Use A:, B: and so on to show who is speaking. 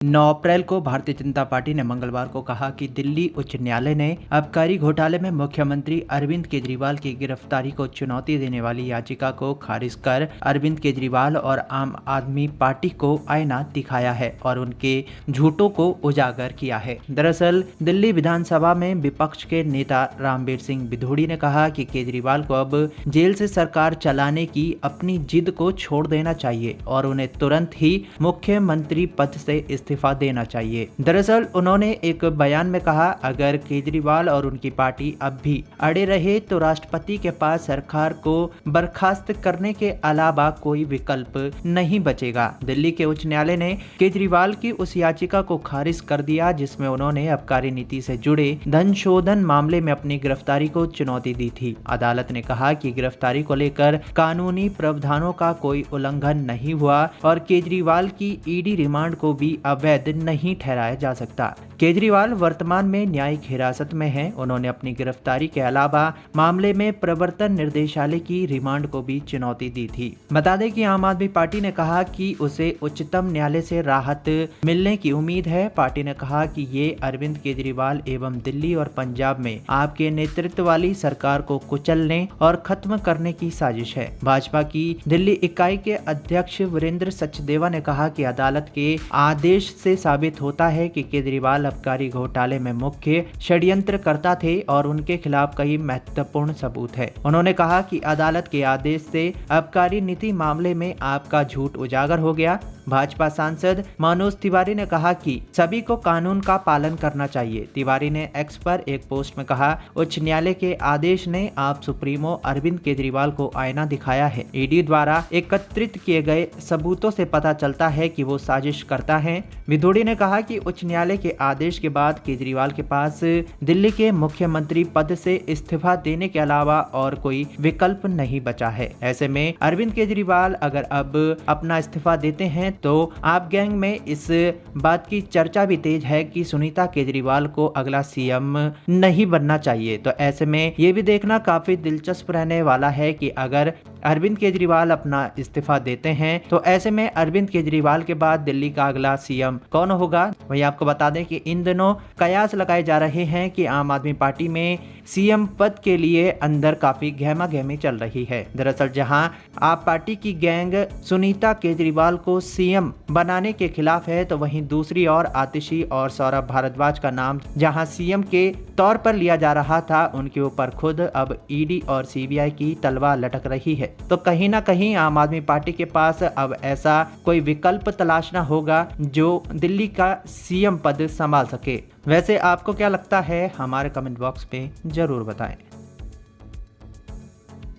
A: 9 अप्रैल को भारतीय जनता पार्टी ने मंगलवार को कहा कि दिल्ली उच्च न्यायालय ने आबकारी घोटाले में मुख्यमंत्री अरविंद केजरीवाल की गिरफ्तारी को चुनौती देने वाली याचिका को खारिज कर अरविंद केजरीवाल और आम आदमी पार्टी को आईना दिखाया है और उनके झूठों को उजागर किया है। दरअसल दिल्ली विधानसभा में विपक्ष के नेता रामबीर सिंह बिधूड़ी ने कहा कि केजरीवाल को अब जेल से सरकार चलाने की अपनी जिद को छोड़ देना चाहिए और उन्हें तुरंत ही मुख्यमंत्री पद से इस्तीफा देना चाहिए। दरअसल उन्होंने एक बयान में कहा, अगर केजरीवाल और उनकी पार्टी अब भी अड़े रहे तो राष्ट्रपति के पास सरकार को बर्खास्त करने के अलावा कोई विकल्प नहीं बचेगा। दिल्ली के उच्च न्यायालय ने केजरीवाल की उस याचिका को खारिज कर दिया जिसमें उन्होंने आबकारी नीति से जुड़े धन शोधन मामले में अपनी गिरफ्तारी को चुनौती दी थी। अदालत ने कहा कि गिरफ्तारी को लेकर कानूनी प्रावधानों का कोई उल्लंघन नहीं हुआ और केजरीवाल की ईडी रिमांड को भी अवैध नहीं ठहराया जा सकता। केजरीवाल वर्तमान में न्यायिक हिरासत में हैं। उन्होंने अपनी गिरफ्तारी के अलावा मामले में प्रवर्तन निर्देशालय की रिमांड को भी चुनौती दी थी। बता दें कि आम आदमी पार्टी ने कहा कि उसे उच्चतम न्यायालय से राहत मिलने की उम्मीद है। पार्टी ने कहा कि ये अरविंद केजरीवाल एवं दिल्ली और पंजाब में आपके नेतृत्व वाली सरकार को कुचलने और खत्म करने की साजिश है। भाजपा की दिल्ली इकाई के अध्यक्ष वीरेंद्र सचदेवा ने कहा कि अदालत के आदेश से साबित होता है कि केजरीवाल आबकारी घोटाले में मुख्य षड्यंत्रकर्ता थे और उनके खिलाफ कई महत्वपूर्ण सबूत है। उन्होंने कहा कि अदालत के आदेश से आबकारी नीति मामले में आपका झूठ उजागर हो गया। भाजपा सांसद मनोज तिवारी ने कहा कि सभी को कानून का पालन करना चाहिए। तिवारी ने एक्स पर एक पोस्ट में कहा, उच्च न्यायालय के आदेश ने आप सुप्रीमो अरविंद केजरीवाल को आईना दिखाया है। ईडी द्वारा एकत्रित किए गए सबूतों से पता चलता है कि वो साजिश करता है। बिधूड़ी ने कहा कि उच्च न्यायालय के आदेश के बाद केजरीवाल के पास दिल्ली के मुख्यमंत्री पद से इस्तीफा देने के अलावा और कोई विकल्प नहीं बचा है। ऐसे में अरविंद केजरीवाल अगर अब अपना इस्तीफा देते हैं तो आप गैंग में इस बात की चर्चा भी तेज है कि सुनीता केजरीवाल को अगला सीएम नहीं बनना चाहिए। तो ऐसे में ये भी देखना काफी दिलचस्प रहने वाला है कि अगर अरविंद केजरीवाल अपना इस्तीफा देते हैं तो ऐसे में अरविंद केजरीवाल के बाद दिल्ली का अगला सीएम कौन होगा। वहीं आपको बता दें कि इन दिनों कयास लगाए जा रहे हैं कि आम आदमी पार्टी में सीएम पद के लिए अंदर काफी गहमा-गहमी चल रही है। दरअसल जहां आप पार्टी की गैंग सुनीता केजरीवाल को सीएम बनाने के खिलाफ है तो वहीं दूसरी ओर आतिशी और सौरभ भारद्वाज का नाम जहां सीएम के तौर पर लिया जा रहा था, उनके ऊपर खुद अब ईडी और सीबीआई की तलवार लटक रही है। तो कहीं ना कहीं आम आदमी पार्टी के पास अब ऐसा कोई विकल्प तलाशना होगा जो दिल्ली का सीएम पद संभाल सके। वैसे आपको क्या लगता है, हमारे कमेंट बॉक्स पे जरूर बताएं।